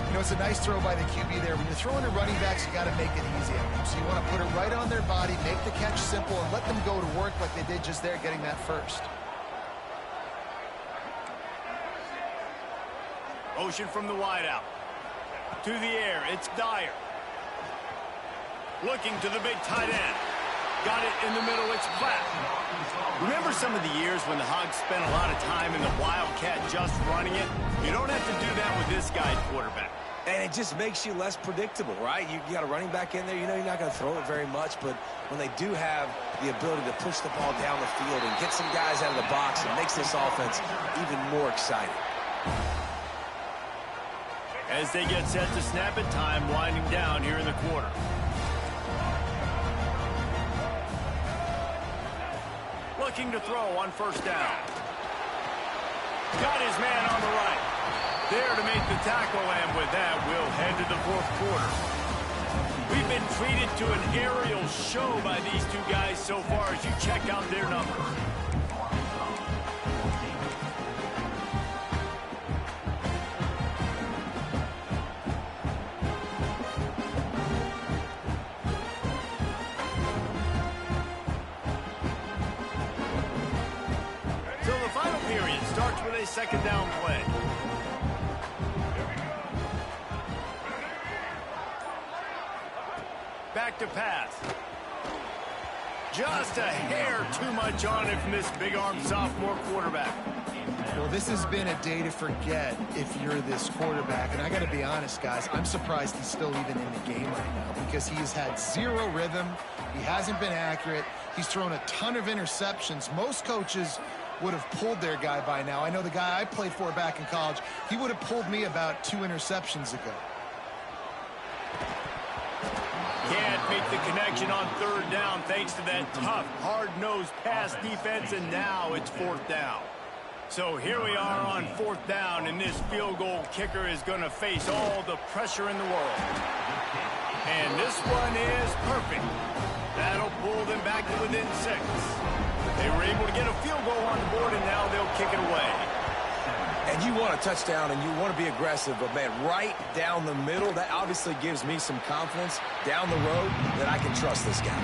You know, it's a nice throw by the QB there. When you're throwing to running backs, you got to make it easy on them. So you want to put it right on their body, make the catch simple, and let them go to work like they did just there, getting that first. Motion from the wideout. To the air, it's Dyer. Looking to the big tight end. Got it in the middle, it's Platt. Remember some of the years when the Hogs spent a lot of time in the Wildcat just running it? You don't have to do that with this guy quarterback. And it just makes you less predictable, right? You got a running back in there, you know you're not going to throw it very much, but when they do have the ability to push the ball down the field and get some guys out of the box, it makes this offense even more exciting. As they get set to snap it, time winding down here in the quarter. Looking to throw on first down. Got his man on the right. There to make the tackle, and with that, we'll head to the 4th quarter. We've been treated to an aerial show by these two guys so far as you check out their numbers. second down play. Back to pass. Just a hair too much on it from this big-armed sophomore quarterback. Well, this has been a day to forget if you're this quarterback. And I got to be honest, guys, I'm surprised he's still even in the game right now because he's had zero rhythm. He hasn't been accurate. He's thrown a ton of interceptions. Most coaches would have pulled their guy by now. I know the guy I played for back in college, he would have pulled me about 2 interceptions ago. Can't make the connection on third down thanks to that tough, hard-nosed pass defense, and now it's fourth down. So here we are on fourth down, and this field goal kicker is going to face all the pressure in the world. And this one is perfect. That'll pull them back to within 6. They were able to get a field goal on the board, and now they'll kick it away. And you want a touchdown, and you want to be aggressive, but, man, right down the middle, that obviously gives me some confidence down the road that I can trust this guy.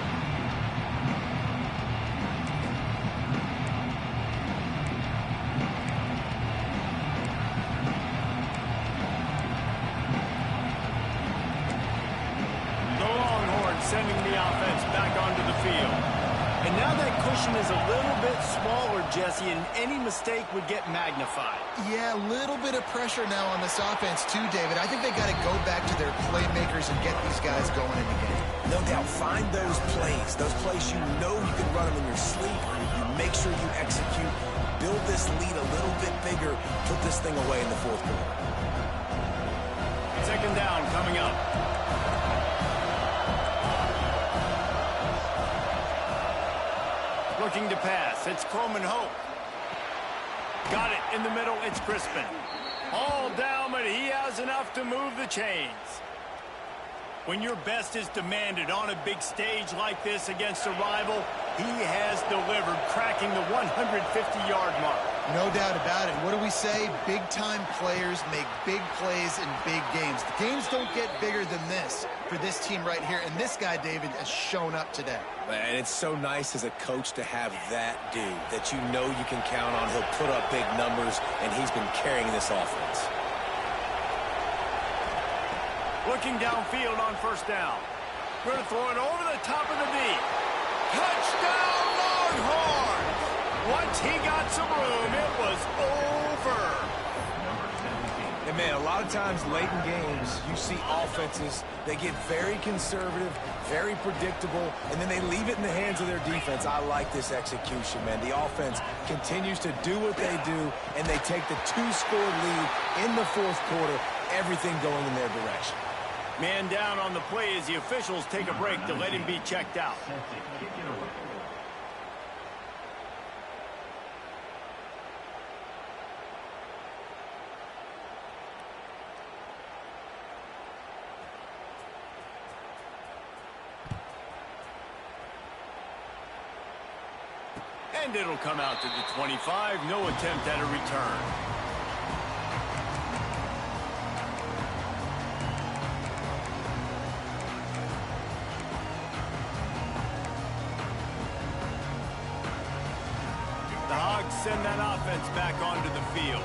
The Longhorns sending the offense back onto the field. And now that cushion is a little bit smaller, Jesse, and any mistake would get magnified. Yeah, a little bit of pressure now on this offense too, David. I think they got to go back to their playmakers and get these guys going in the game. No doubt, find those plays you know you can run them in your sleep. You make sure you execute, build this lead a little bit bigger, put this thing away in the fourth quarter. Second down coming up. Looking to pass. It's Coleman Hope. Got it in the middle. It's Crispin. All down, but he has enough to move the chains. When your best is demanded on a big stage like this against a rival, he has delivered, cracking the 150-yard mark. No doubt about it. What do we say? Big-time players make big plays in big games. The games don't get bigger than this for this team right here, and this guy, David, has shown up today. And it's so nice as a coach to have that dude that you know you can count on. He'll put up big numbers, and he's been carrying this offense. Looking downfield on first down. Going to throw it over the top of the D. Touchdown, Longhorns! Once he got some room, it was over. And, man, a lot of times late in games, you see offenses, they get very conservative, very predictable, and then they leave it in the hands of their defense. I like this execution, man. The offense continues to do what they do, and they take the 2-score lead in the fourth quarter, everything going in their direction. Man down on the play as the officials take a break to let him be checked out. And it'll come out to the 25. No attempt at a return. The Hogs send that offense back onto the field.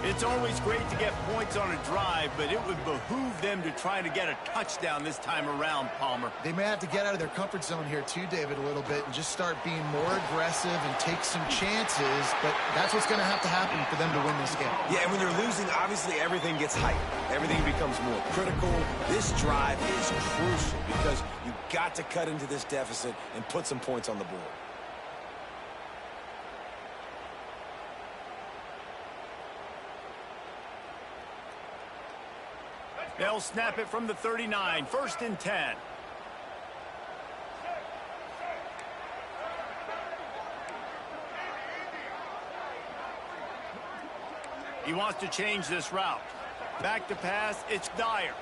It's always great to get points on a drive, but it would behoove them to try to get a touchdown this time around, Palmer. They may have to get out of their comfort zone here too, David, a little bit and just start being more aggressive and take some chances, but that's what's going to happen for them to win this game. Yeah, and when you're losing, obviously everything gets hyped. Everything becomes more critical. This drive is crucial because you've got to cut into this deficit and put some points on the board. They'll snap it from the 39. First and 10. He wants to change this route. Back to pass. It's Dyer.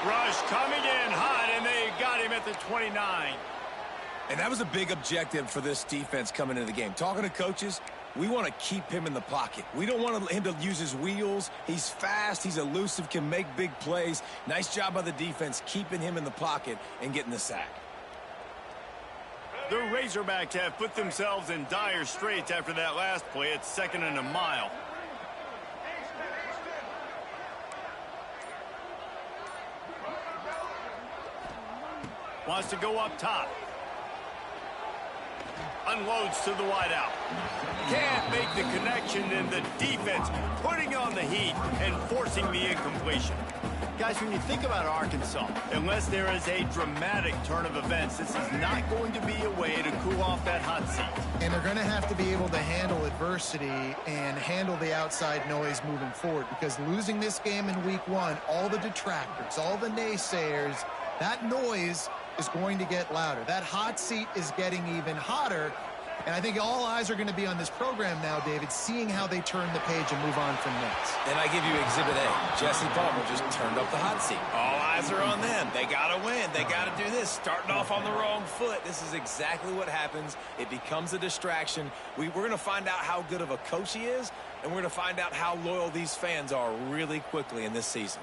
Rush coming in hot, and they got him at the 29. And that was a big objective for this defense coming into the game. Talking to coaches, we want to keep him in the pocket. We don't want him to use his wheels. He's fast. He's elusive, can make big plays. Nice job by the defense keeping him in the pocket and getting the sack. The Razorbacks have put themselves in dire straits after that last play. It's 2nd and a mile. Wants to go up top. Unloads to the wideout. Can't make the connection, and the defense putting on the heat and forcing the incompletion. Guys, when you think about Arkansas, unless there is a dramatic turn of events, this is not going to be a way to cool off that hot seat. And they're going to have to be able to handle adversity and handle the outside noise moving forward, because losing this game in week 1, all the detractors, all the naysayers, that noise is going to get louder. That hot seat is getting even hotter. And I think all eyes are going to be on this program now, David, seeing how they turn the page and move on from this. And I give you Exhibit A. Jesse Palmer just turned up the hot seat. All eyes are on them. They got to win. They got to do this. Starting off on the wrong foot. This is exactly what happens. It becomes a distraction. We're going to find out how good of a coach he is, and we're going to find out how loyal these fans are really quickly in this season.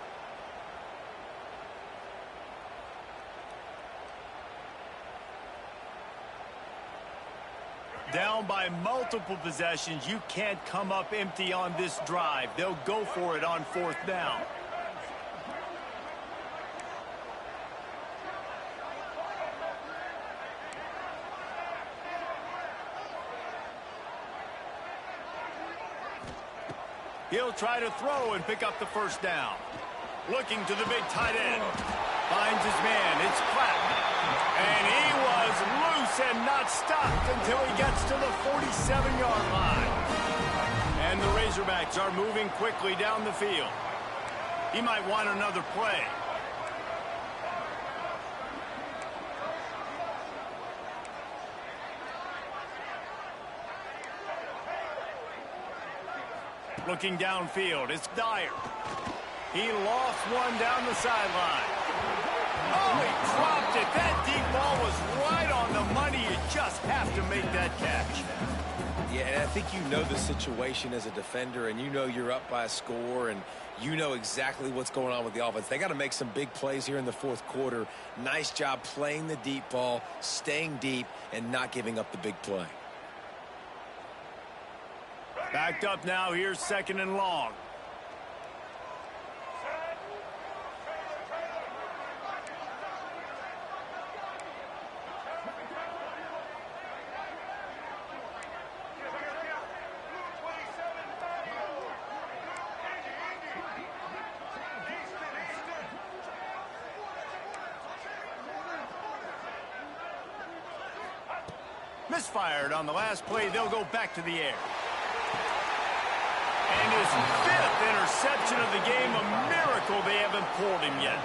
Down by multiple possessions, you can't come up empty on this drive. They'll go for it on 4th down. He'll try to throw and pick up the 1st down. Looking to the big tight end. Finds his man. It's Platt. And he was loose and not stopped until he gets to the 47-yard line. And the Razorbacks are moving quickly down the field. He might want another play. Looking downfield, it's Dyer. He lost one down the sideline. Oh, he dropped it. That deep ball was right on the money. You just have to make that catch. Yeah, and I think you know the situation as a defender, and you know you're up by a score, and you know exactly what's going on with the offense. They got to make some big plays here in the 4th quarter. Nice job playing the deep ball, staying deep, and not giving up the big play. Backed up now. Here's 2nd and long. Misfired on the last play. They'll go back to the air. And his 5th interception of the game, a miracle they haven't pulled him yet.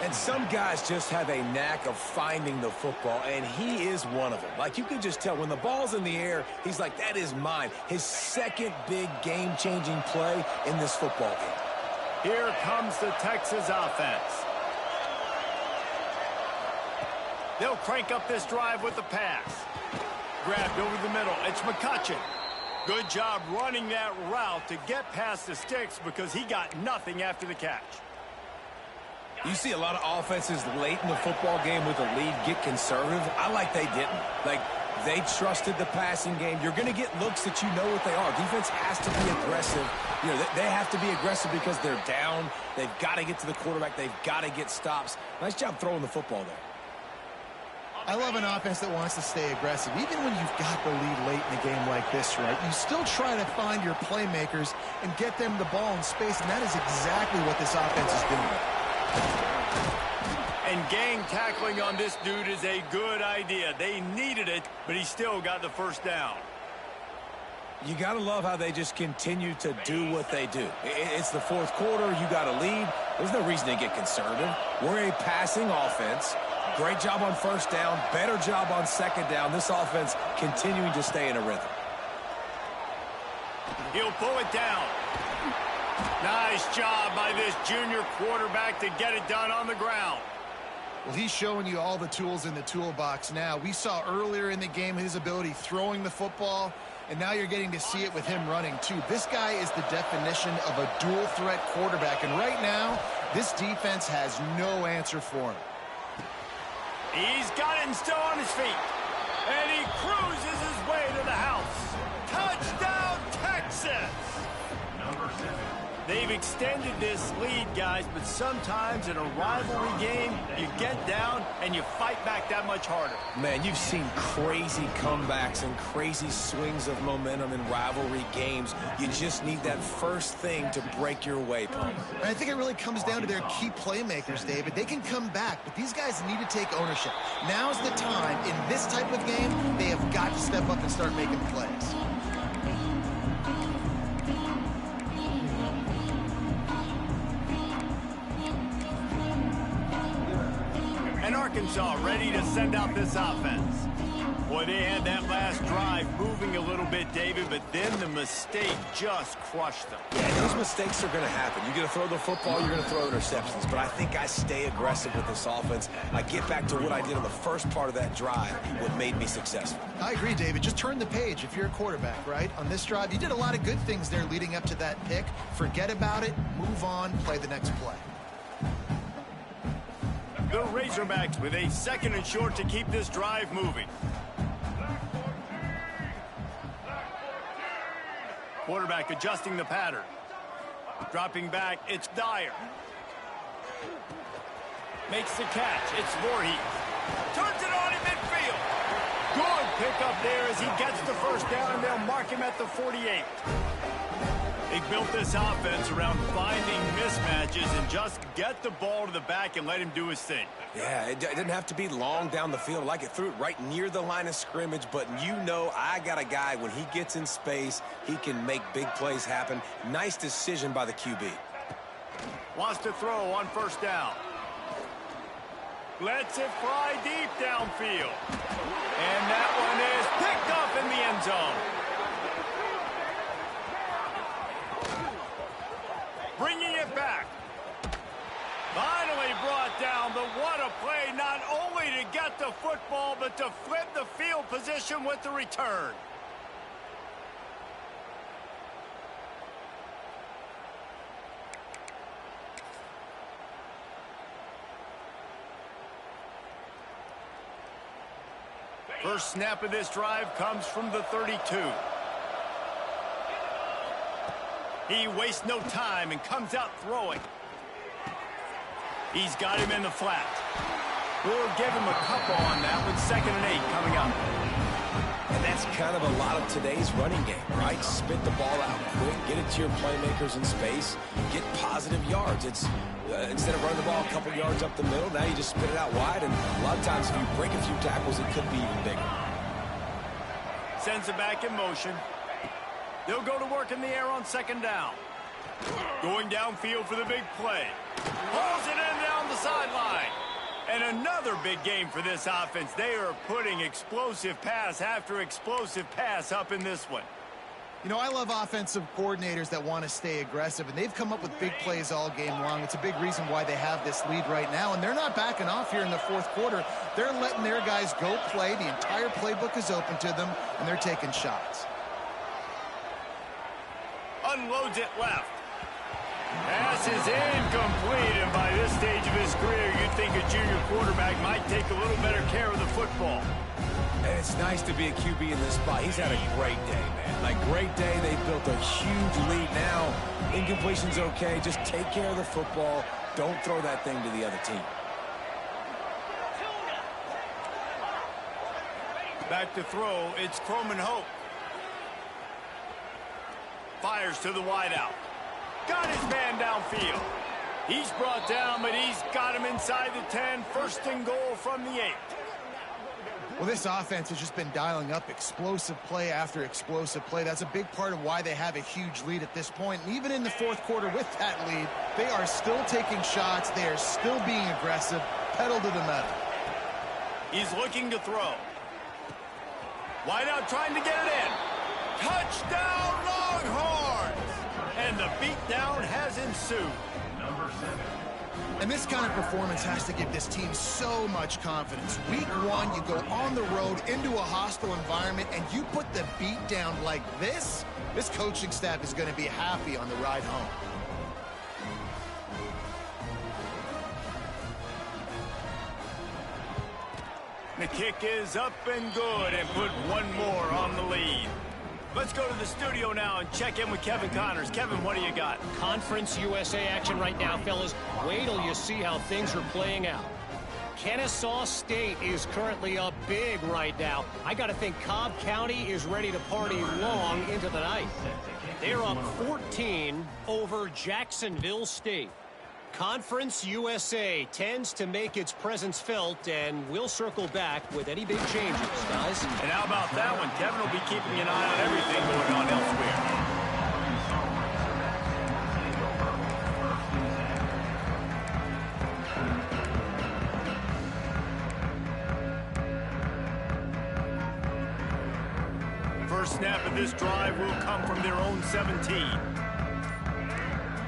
And some guys just have a knack of finding the football, and he is one of them. Like, you can just tell when the ball's in the air, he's like, that is mine. His 2nd big game-changing play in this football game. Here comes the Texas offense. They'll crank up this drive with the pass. Grabbed over the middle. It's McCutcheon. Good job running that route to get past the sticks because he got nothing after the catch. You see a lot of offenses late in the football game with a lead get conservative. I like they didn't. Like, they trusted the passing game. You're going to get looks that you know what they are. Defense has to be aggressive. You know, they have to be aggressive because they're down. They've got to get to the quarterback. They've got to get stops. Nice job throwing the football there. I love an offense that wants to stay aggressive. Even when you've got the lead late in a game like this, right, you still try to find your playmakers and get them the ball in space, and that is exactly what this offense is doing. And gang tackling on this dude is a good idea. They needed it, but he still got the 1st down. You got to love how they just continue to do what they do. It's the 4th quarter. You got a lead. There's no reason to get conservative. We're a passing offense. Great job on 1st down. Better job on 2nd down. This offense continuing to stay in a rhythm. He'll pull it down. Nice job by this junior quarterback to get it done on the ground. Well, he's showing you all the tools in the toolbox now. We saw earlier in the game his ability throwing the football, and now you're getting to see it with him running, too. This guy is the definition of a dual-threat quarterback, and right now, this defense has no answer for him. He's got it and still on his feet. And he cruises his way to the house. Touchdown, Texas! Number 7. They've extended this lead, guys, but sometimes in a rivalry game, you get down and you fight back that much harder. Man, you've seen crazy comebacks and crazy swings of momentum in rivalry games. You just need that first thing to break your way, Palmer. And I think it really comes down to their key playmakers, David. They can come back, but these guys need to take ownership. Now's the time. In this type of game, they have got to step up and start making plays. And Arkansas ready to send out this offense. Boy, they had that last drive moving a little bit, David, but then the mistake just crushed them. Yeah, those mistakes are going to happen. You're going to throw the football, you're going to throw interceptions. But I think I stay aggressive with this offense. I get back to what I did on the first part of that drive, what made me successful. I agree, David. Just turn the page if you're a quarterback, right? On this drive, you did a lot of good things there leading up to that pick. Forget about it, move on, play the next play. The Razorbacks with a 2nd and short to keep this drive moving. Quarterback adjusting the pattern. Dropping back, it's Dyer. Makes the catch, it's Voorhees. Turns it on in midfield. Good pickup there as he gets the first down, and they'll mark him at the 48. They built this offense around finding mismatches and just get the ball to the back and let him do his thing. Yeah, it didn't have to be long down the field. Like it threw it right near the line of scrimmage, but you know I got a guy, when he gets in space, he can make big plays happen. Nice decision by the QB. Wants to throw on first down. Lets it fly deep downfield. And that one is picked up in the end zone. Bringing it back. Finally brought down, but what a play, not only to get the football, but to flip the field position with the return. First snap of this drive comes from the 32. He wastes no time and comes out throwing. He's got him in the flat. We'll give him a couple on that one. 2nd and 8 coming up. And that's kind of a lot of today's running game, right? Spit the ball out quick, get it to your playmakers in space, get positive yards. It's instead of running the ball a couple yards up the middle, now you just spit it out wide, and a lot of times if you break a few tackles, it could be even bigger. Sends it back in motion. They'll go to work in the air on 2nd down. Going downfield for the big play. Pulls it in down the sideline. And another big game for this offense. They are putting explosive pass after explosive pass up in this one. You know, I love offensive coordinators that want to stay aggressive, and they've come up with big plays all game long. It's a big reason why they have this lead right now, and they're not backing off here in the 4th quarter. They're letting their guys go play. The entire playbook is open to them, and they're taking shots. Unloads it left. Pass is incomplete, and by this stage of his career, you'd think a junior quarterback might take a little better care of the football. And it's nice to be a QB in this spot. He's had a great day, man. Like, great day. They built a huge lead. Now, incompletion's okay. Just take care of the football. Don't throw that thing to the other team. Back to throw, it's Croman Hope. Fires to the wideout. Got his man downfield. He's brought down, but he's got him inside the 10. 1st and goal from the 8. Well, this offense has just been dialing up explosive play after explosive play. That's a big part of why they have a huge lead at this point. And even in the 4th quarter with that lead, they are still taking shots. They are still being aggressive. Pedal to the metal. He's looking to throw. Wideout trying to get it in. Touchdown, Longhorns! And the beatdown has ensued. Number 7. And this kind of performance has to give this team so much confidence. Week 1, you go on the road into a hostile environment, and you put the beat down like this, this coaching staff is going to be happy on the ride home. The kick is up and good and put one more on the lead. Let's go to the studio now and check in with Kevin Connors. Kevin, what do you got? Conference USA action right now, fellas. Wait till you see how things are playing out. Kennesaw State is currently up big right now. I got to think Cobb County is ready to party long into the night. They're up 14 over Jacksonville State. Conference USA tends to make its presence felt, and we'll circle back with any big changes, guys. And how about that one? Kevin will be keeping an eye on everything going on elsewhere. First snap of this drive will come from their own 17.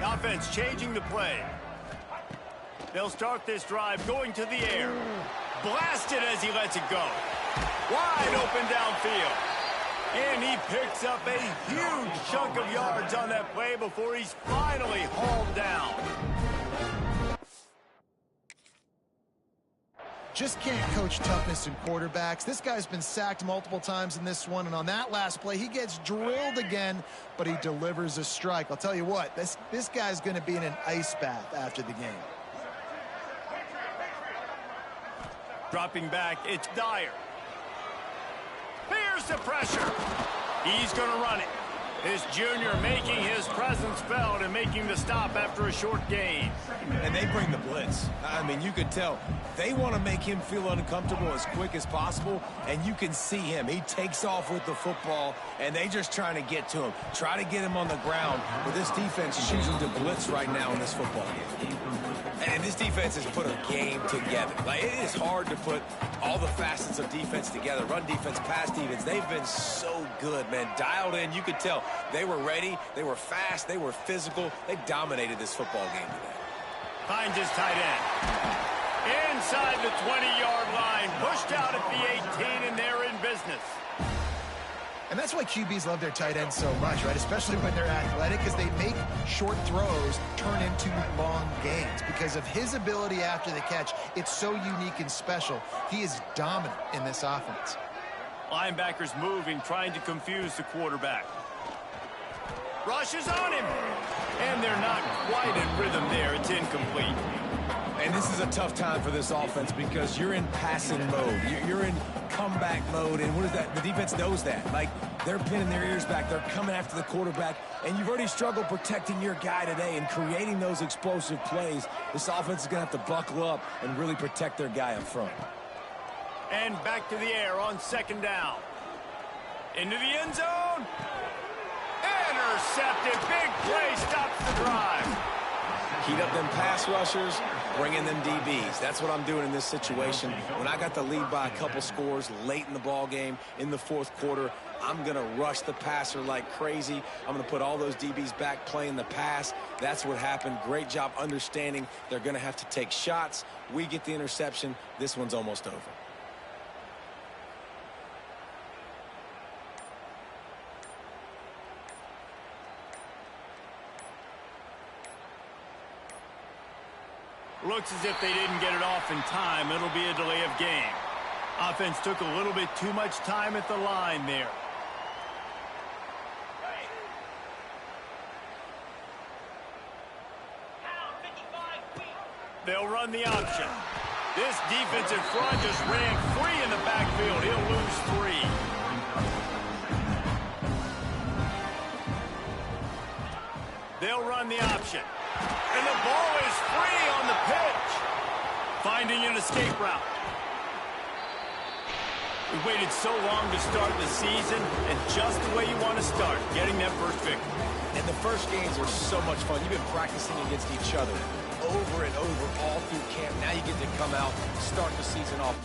The offense changing the play. They'll start this drive going to the air. Blasted as he lets it go. Wide open downfield. And he picks up a huge chunk of yards on that play before he's finally hauled down. Just can't coach toughness in quarterbacks. This guy's been sacked multiple times in this one, and on that last play, he gets drilled again, but he delivers a strike. I'll tell you what, this guy's going to be in an ice bath after the game. Dropping back, it's Dyer. Here's the pressure. He's going to run it. This junior making his presence felt and making the stop after a short gain. And they bring the blitz. I mean, you can tell they want to make him feel uncomfortable as quick as possible, and you can see him. He takes off with the football, and they just trying to get to him, try to get him on the ground. But this defense is choosing to blitz right now in this football game. And this defense has put a game together. Like, it is hard to put all the facets of defense together. Run defense, pass defense. They've been so good, man. Dialed in. You could tell they were ready. They were fast. They were physical. They dominated this football game today. Finds his tight end. Inside the 20-yard line. Pushed out at the 18, and they're in business. And that's why QBs love their tight ends so much, right? Especially when they're athletic, because they make short throws turn into long gains. Because of his ability after the catch, it's so unique and special. He is dominant in this offense. Linebackers moving, trying to confuse the quarterback. Rushes on him. And they're not quite in rhythm there. It's incomplete. And this is a tough time for this offense because you're in passing mode. You're in comeback mode, and what is that? The defense knows that. Like, they're pinning their ears back. They're coming after the quarterback, and you've already struggled protecting your guy today and creating those explosive plays. This offense is going to have to buckle up and really protect their guy up front. And back to the air on second down. Into the end zone. Intercepted. Big play stops the drive. Heat up them pass rushers, bring in them DBs. That's what I'm doing in this situation. When I got the lead by a couple scores late in the ball game, in the fourth quarter, I'm going to rush the passer like crazy. I'm going to put all those DBs back playing the pass. That's what happened. Great job understanding they're going to have to take shots. We get the interception. This one's almost over. Looks as if they didn't get it off in time. It'll be a delay of game. Offense took a little bit too much time at the line there. They'll run the option. This defensive front just ran free in the backfield. He'll lose 3. They'll run the option. And the ball is free on the pitch. Finding an escape route. We waited so long to start the season, and just the way you want to start, getting that first victory. And the first games are so much fun. You've been practicing against each other over and over all through camp. Now you get to come out, start the season off